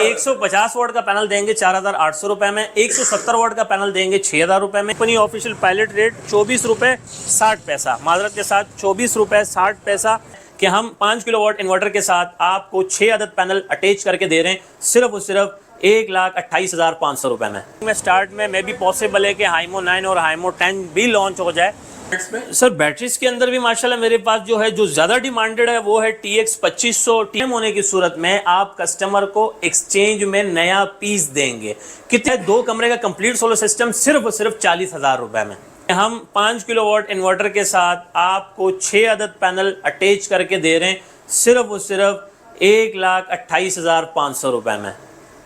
150 वाट का पैनल देंगे 4,800 रुपए में, 170 वाट का पैनल देंगे 6,000 रुपए में। कंपनी ऑफिशियल पायलट रेट 24 रुपए 60 पैसा, माजरत के साथ 24 रुपए 60 पैसा कि हम 5 किलोवाट इन्वर्टर के साथ आपको 6 अदद पैनल अटैच करके दे रहे हैं सिर्फ और सिर्फ 1,28,500 रुपए में। स्टार्ट में मे भी पॉसिबल है कि हाइमो 9 और हाइमो 10 भी लॉन्च हो जाए। सर बैटरीज के अंदर भी माशाल्लाह मेरे पास जो है, जो ज़्यादा डिमांडेड है वो है TX 2500 TM होने की सूरत में आप कस्टमर को एक्सचेंज में नया पीस देंगे। कितने 2 कमरे का कंप्लीट सोलर सिस्टम सिर्फ और सिर्फ 40,000 रुपए में। हम 5 किलोवाट इन्वर्टर के साथ आपको 6 अदद पैनल अटैच करके दे रहे हैं सिर्फ और सिर्फ 1,28,500 रुपए में।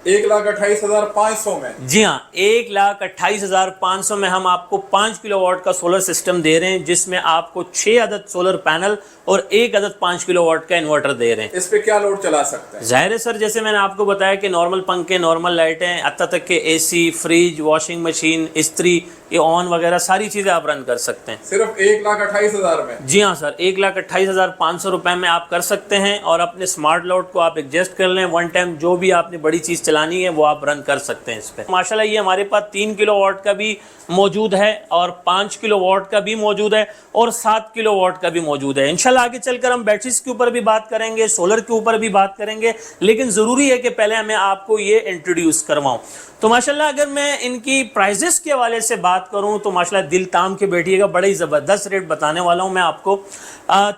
1,28,500 में? जी हाँ, 1,28,500 में हम आपको 5 किलोवाट का सोलर सिस्टम दे रहे हैं जिसमें आपको 6 अदद सोलर पैनल और 1 अदद 5 किलोवाट का इन्वर्टर दे रहे हैं। इस पे क्या लोड चला सकते हैं? जाहिर है सर, जैसे मैंने आपको बताया कि नॉर्मल पंखे, नॉर्मल लाइटें, हत्ता तक के AC, फ्रिज, वॉशिंग मशीन, इस्त्री, ये ऑन वगैरह सारी चीज़ें आप रन कर सकते हैं सिर्फ 1,28,000 में? जी हाँ सर, 1,28,500 रुपए में आप कर सकते हैं और अपने स्मार्ट लोड को आप एडजस्ट कर लें। वन टाइम जो भी आपने बड़ी चीज़ चलानी है वो आप रन कर सकते हैं इस पर। माशाल्लाह ये हमारे पास 3 किलोवाट का भी मौजूद है और 5 किलोवाट का भी मौजूद है और 7 किलोवाट का भी मौजूद है। इंशाल्लाह आगे चलकर हम बैटरीज के ऊपर भी बात करेंगे, सोलर के ऊपर भी बात करेंगे, लेकिन ज़रूरी है कि पहले मैं आपको ये इंट्रोड्यूस करवाऊँ। तो माशाल्लाह अगर मैं इनकी प्राइजेस के हवाले से बात करूं तो माशाल्लाह दिल ताम के बैठिएगा, बड़े ही ज़बरदस्त रेट बताने वाला हूं मैं आपको।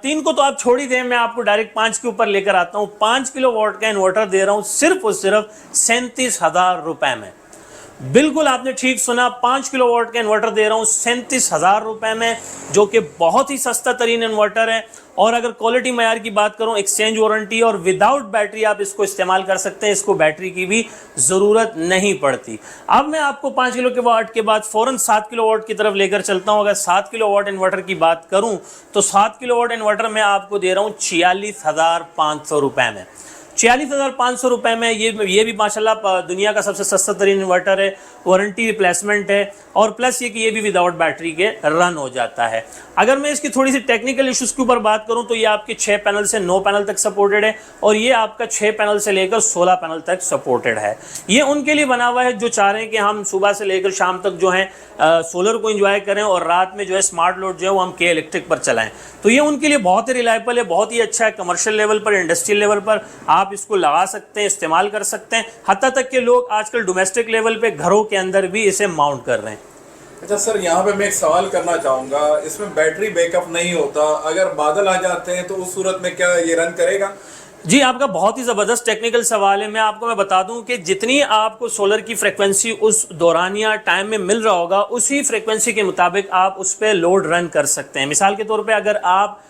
3 को तो आप छोड़ ही दें, मैं आपको डायरेक्ट 5 के ऊपर लेकर आता हूं। 5 किलोवाट का इन्वर्टर दे रहा हूं सिर्फ और सिर्फ 37,000 रुपए में। बिल्कुल आपने ठीक सुना, 5 किलोवाट का इन्वर्टर दे रहा हूँ 37,000 रुपए में, जो कि बहुत ही सस्ता तरीन इन्वर्टर है। और अगर क्वालिटी मयार की बात करूं, एक्सचेंज वारंटी और विदाउट बैटरी आप इसको इस्तेमाल कर सकते हैं, इसको बैटरी की भी ज़रूरत नहीं पड़ती। अब मैं आपको 5 किलोवाट के बाद फ़ौरन 7 किलोवाट की तरफ लेकर चलता हूं। अगर 7 किलोवाट इन्वर्टर की बात करूं तो 7 किलोवाट इन्वर्टर मैं आपको दे रहा हूं 46,500 रुपए में। 46,500 रुपए में ये भी माशाल्लाह दुनिया का सबसे सस्ता तरीन इन्वर्टर है, वारंटी रिप्लेसमेंट है और प्लस ये कि ये भी विदाउट बैटरी के रन हो जाता है। अगर मैं इसकी थोड़ी सी टेक्निकल इश्यूज के ऊपर बात करूं तो ये आपके 6 पैनल से 9 पैनल तक सपोर्टेड है और ये आपका 6 पैनल से लेकर 16 पैनल तक सपोर्टेड है। ये उनके लिए बना हुआ है जो चाह रहे हैं कि हम सुबह से लेकर शाम तक जो है सोलर को एंजॉय करें और रात में जो है स्मार्ट लोड जो है वो हम के इलेक्ट्रिक पर चलाएं। तो ये उनके लिए बहुत ही रिलायबल है, बहुत ही अच्छा है। कमर्शियल लेवल पर, इंडस्ट्रियल लेवल पर आप इसको लगा सकते हैं, इस्तेमाल कर सकते हैं। हत्ता तक के लोग आजकल डोमेस्टिक लेवल पे घरों के अंदर भी इसे माउंट कर रहे हैं। अच्छा सर, यहाँ पे मैं एक सवाल करना चाहूँगा, इसमें बैटरी बैकअप नहीं होता, अगर बादल आ जाते हैं तो उस सूरत में क्या ये रन करेगा? जी, आपका बहुत ही ज़बरदस्त टेक्निकल सवाल है। मैं बता दूं कि जितनी आपको सोलर की फ्रिक्वेंसी उस दौरानिया टाइम में मिल रहा होगा, उसी फ्रिक्वेंसी के मुताबिक आप उस पर लोड रन कर सकते हैं। मिसाल के तौर पे अगर आपको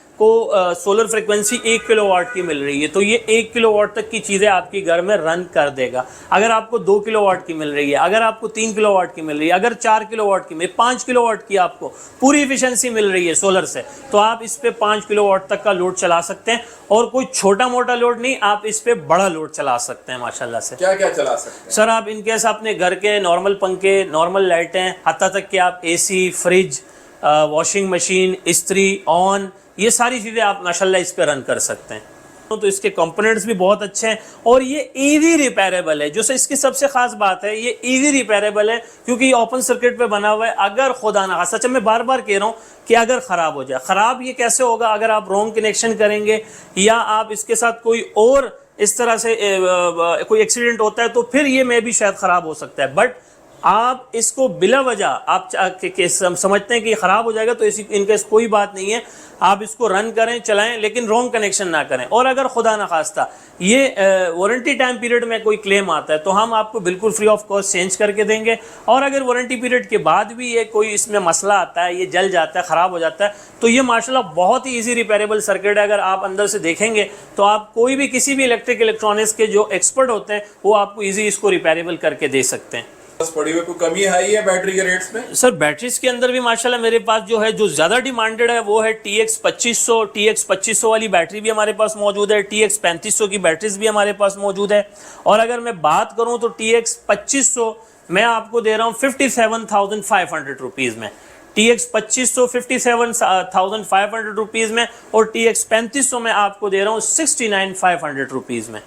सोलर फ्रिक्वेंसी 1 किलोवाट की मिल रही है तो ये 1 किलोवाट तक की चीज़ें आपके घर में रन कर देगा। अगर आपको 2 किलोवाट की मिल रही है, अगर आपको 3 किलोवाट की मिल रही है, अगर 4 किलोवाट की, 5 किलोवाट की आपको पूरी एफिशिएंसी मिल रही है सोलर से, तो आप इस पे 5 किलोवाट तक का लोड चला सकते हैं और कोई छोटा मोटा लोड नहीं, आप इस पे बड़ा लोड चला सकते हैं माशाल्लाह से। क्या क्या चला सकते हैं सर? आप इनकेस अपने घर के नॉर्मल पंखे, नॉर्मल लाइटें, हत्ता तक कि आप AC, फ्रिज, वॉशिंग मशीन, इस्त्री, ऑन, ये सारी चीज़ें आप माशाल्लाह इस पे रन कर सकते हैं। तो इसके कंपोनेंट्स भी बहुत अच्छे हैं और ये इजी रिपेयरेबल है। जो इसकी सबसे खास बात है, ये इजी रिपेयरेबल है क्योंकि ये ओपन सर्किट पे बना हुआ है। अगर खुदा ना खास्ता, मैं बार बार कह रहा हूँ कि अगर ख़राब हो जाए, ख़राब ये कैसे होगा? अगर आप रॉन्ग कनेक्शन करेंगे या आप इसके साथ कोई और इस तरह से कोई एक्सीडेंट होता है तो फिर ये में भी शायद ख़राब हो सकता है। बट आप इसको बिला वजह आप समझते हैं कि ख़राब हो जाएगा तो इनका कोई बात नहीं है। आप इसको रन करें, चलाएं, लेकिन रॉन्ग कनेक्शन ना करें। और अगर खुदा ना खास्ता ये वारंटी टाइम पीरियड में कोई क्लेम आता है तो हम आपको बिल्कुल फ्री ऑफ कॉस्ट चेंज करके देंगे। और अगर वारंटी पीरियड के बाद भी ये कोई इसमें मसला आता है, ये जल जाता है, ख़राब हो जाता है, तो ये माशाल्लाह बहुत ही ईजी रिपेयरेबल सर्किट है। अगर आप अंदर से देखेंगे तो आप कोई भी किसी भी इलेक्ट्रॉनिक्स के जो एक्सपर्ट होते हैं वो आपको ईजी इसको रिपेयरेबल करके दे सकते हैं। पड़ी हुई कोई कमी है ये बैटरी के रेट्स में? सर बैटरीज के अंदर भी माशाल्लाह मेरे पास जो है, जो ज़्यादा डिमांडेड है वो है TX 2500 वाली बैटरी भी हमारे पास मौजूद है। TX 3500 की बैटरीज भी हमारे पास मौजूद है। और अगर मैं बात करूं तो TX 2500 मैं आपको दे रहा हूं 57,500 रुपीज़ में। TX 2500 57,500 रुपीज़ में और TX 3500 में आपको दे रहा हूँ 69,500 रुपीज़ में।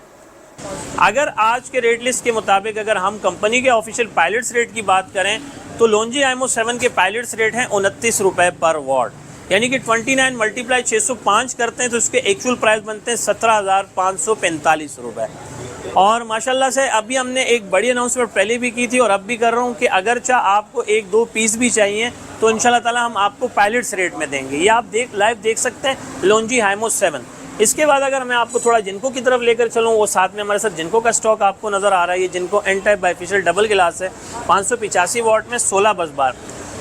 अगर आज के रेट लिस्ट के मुताबिक अगर हम कंपनी के ऑफिशियल पायलट्स रेट की बात करें तो लोंजी आईमो 7 के पायलट्स रेट हैं 29 रुपये पर वॉट, यानी कि 29 मल्टीप्लाई 605 करते हैं तो इसके एक्चुअल प्राइस बनते हैं 17,545 रुपये। और माशाल्लाह से अभी हमने एक बड़ी अनाउंसमेंट पहले भी की थी और अब भी कर रहा हूँ कि अगर चाह आपको 1-2 पीस भी चाहिए तो इंशाल्लाह ताला हम आपको पायलट्स रेट में देंगे। ये आप लाइव देख सकते हैं लोंजी आईमो 7। इसके बाद अगर मैं आपको थोड़ा जिनको की तरफ लेकर चलूँ, वो साथ में हमारे साथ जिनको का स्टॉक आपको नज़र आ रहा है। जिनको एन टाइप बाइफेशियल डबल गिलास है 585 वाट में 16 बस बार।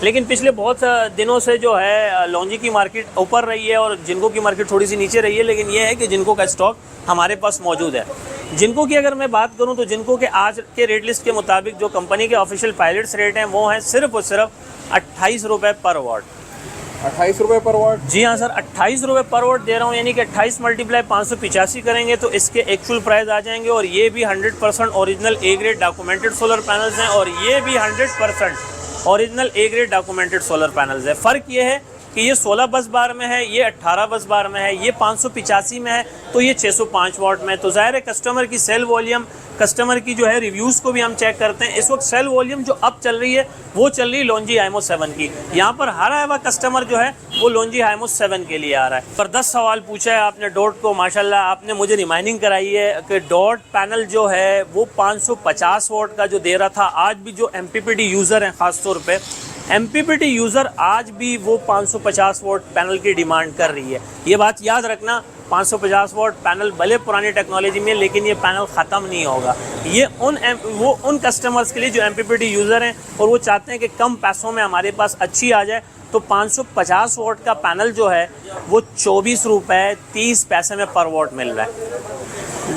लेकिन पिछले बहुत दिनों से जो है लोंजी की मार्केट ऊपर रही है और जिनको की मार्केट थोड़ी सी नीचे रही है, लेकिन ये है कि जिनको का स्टॉक हमारे पास मौजूद है। जिनको की अगर मैं बात करूं तो जिनको के आज के रेट लिस्ट के मुताबिक जो कंपनी के ऑफिशियल पायलट्स रेट हैं वो हैं सिर्फ और सिर्फ 28 रुपये पर वाट। 28 रुपये पर वाट? जी हाँ सर, 28 रुपये पर वाट दे रहा हूँ, यानी कि 28 मल्टीप्लाई 585 करेंगे तो इसके एक्चुअल प्राइस आ जाएंगे। और ये भी 100% original A grade documented solar panels हैं और ये भी 100% original A grade documented solar panels है। फ़र्क ये है कि ये 16 बस बार में है, ये 18 बस बार में है, ये 585 में है तो ये 605 वाट में है। तो ज़ाहिर है कस्टमर की सेल वॉल्यूम, कस्टमर की जो है रिव्यूज़ को भी हम चेक करते हैं। इस वक्त सेल वॉल्यूम जो अब चल रही है वो चल रही है लोंजी आईमो 7 की। यहाँ पर हर आया हुआ कस्टमर जो है वो लोंजी आईमो 7 के लिए आ रहा है। ज़बरदस्त सवाल पूछा है आपने डॉट को, माशाल्लाह आपने मुझे रिमाइंडिंग कराई है कि डॉट पैनल जो है वो 550 वाट का जो दे रहा था, आज भी जो MPPT यूज़र हैं ख़ास तौर पे MPPT यूज़र आज भी वो 550 वाट पैनल की डिमांड कर रही है। ये बात याद रखना, 550 वाट पैनल भले पुरानी टेक्नोलॉजी में, लेकिन ये पैनल ख़त्म नहीं होगा। ये उन कस्टमर्स के लिए जो MPPT यूज़र हैं और वो चाहते हैं कि कम पैसों में हमारे पास अच्छी आ जाए, तो 550 वाट का पैनल जो है वो 24 रुपये 30 पैसे में पर वाट मिल रहा है।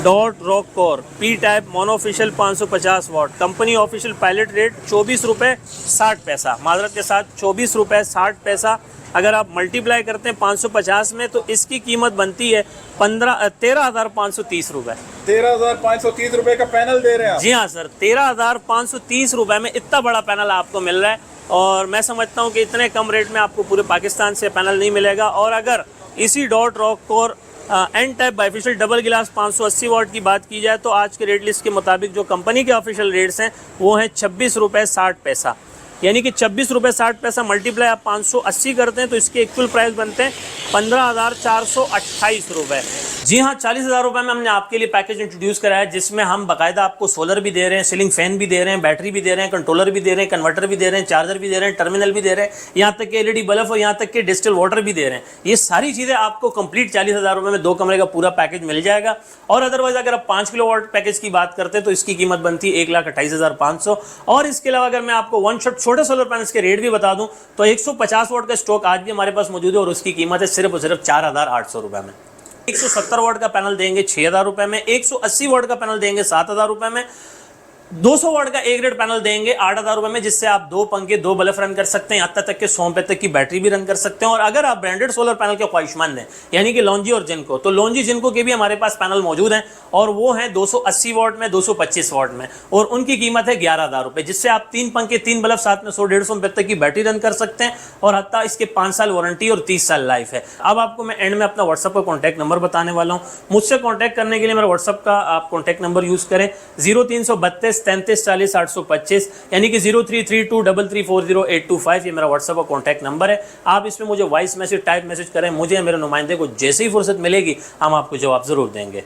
Dot rock core P type monofacial 550 watt, company official pilot rate 24 रुपये 60 पैसा, माजरत के साथ 24 रुपये 60 पैसा। अगर आप मल्टीप्लाई करते हैं 550 में तो इसकी कीमत बनती है 13,530 रुपये। 13,530 रुपये का पैनल दे रहे हैं आप? जी हाँ सर, 13,530 रुपये में इतना बड़ा पैनल आपको मिल रहा है। और मैं समझता हूँ कि इतने कम रेट में आपको पूरे पाकिस्तान से पैनल नहीं मिलेगा। और अगर इसी dot rock core N type bifacial double glass 580 वाट की बात की जाए तो आज के रेट लिस्ट के मुताबिक जो कंपनी के ऑफिशियल रेट्स हैं वो हैं 26 रुपये 60 पैसा, यानी कि 26 रुपये 60 पैसा मल्टीप्लाई आप 580 करते हैं तो इसके एक्चुअल प्राइस बनते हैं 15,428 रुपये। जी हाँ, 40,000 रुपये में हमने आपके लिए पैकेज इंट्रोड्यूस कराया है जिसमें हम बाकायदा आपको सोलर भी दे रहे हैं, सीलिंग फैन भी दे रहे हैं, बैटरी भी दे रहे हैं, कंट्रोलर भी दे रहे हैं, कन्वर्टर भी दे रहे हैं, चार्जर भी दे रहे हैं, टर्मिनल भी दे रहे हैं, यहाँ तक कि LED बल्ब और यहाँ तक कि डिजिटल वाटर भी दे रहे हैं। ये सारी चीज़ें आपको कंप्लीट 40,000 रुपये में 2 कमरे का पूरा पैकेज मिल जाएगा। और अदरवाइज अगर आप 5 किलोवाट पैकेज की बात करते हैं तो इसकी कीमत बनती है 1,28,500। और इसके अलावा अगर मैं आपको वन शॉट छोटे सोलर पैनल्स के रेट भी बता दूं तो 150 वाट का स्टॉक आज भी हमारे पास मौजूद है और उसकी कीमत है सिर्फ और सिर्फ 4,800 रुपये में। 170 वाट का पैनल देंगे 6,000 रुपये में, 180 वाट का पैनल देंगे 7,000 रुपये में, 200 वाट का ए ग्रेड पैनल देंगे 8,000 रुपये में, जिससे आप 2 पंखे 2 बल्ब रन कर सकते हैं, यहाँ तक कि 100 रुपये तक की बैटरी भी रन कर सकते हैं। और अगर आप ब्रांडेड सोलर पैनल के ख्वाहिशमंद हैं यानी कि लोंजी और जिनको, तो लोंजी जिनको के भी हमारे पास पैनल मौजूद हैं और वो हैं 280 वाट में, 225 वाट में, और उनकी कीमत है 11,000 रुपये, जिससे आप 3 पंखे 3 बल्ब साथ में 100-150 रुपये तक की बैटरी रन कर सकते हैं। और हत्ता इसके 5 साल वारंटी और 30 साल लाइफ है। अब आपको मैं एंड में अपना व्हाट्सअप का कॉन्टैक्ट नंबर बताने वाला हूँ। मुझसे कॉन्टैक्ट करने के लिए मेरा व्हाट्सअप का आप कॉन्टैक्ट नंबर यूज़ करें 0332 33 40 825, यानी कि 0332334085। ये मेरा व्हाट्सएप का कॉन्टैक्ट नंबर है। आप इसमें मुझे वॉइस मैसेज, टाइप मैसेज करें, मुझे मेरे नुमाइंदे को जैसे ही फुर्सत मिलेगी हम आपको जवाब ज़रूर देंगे।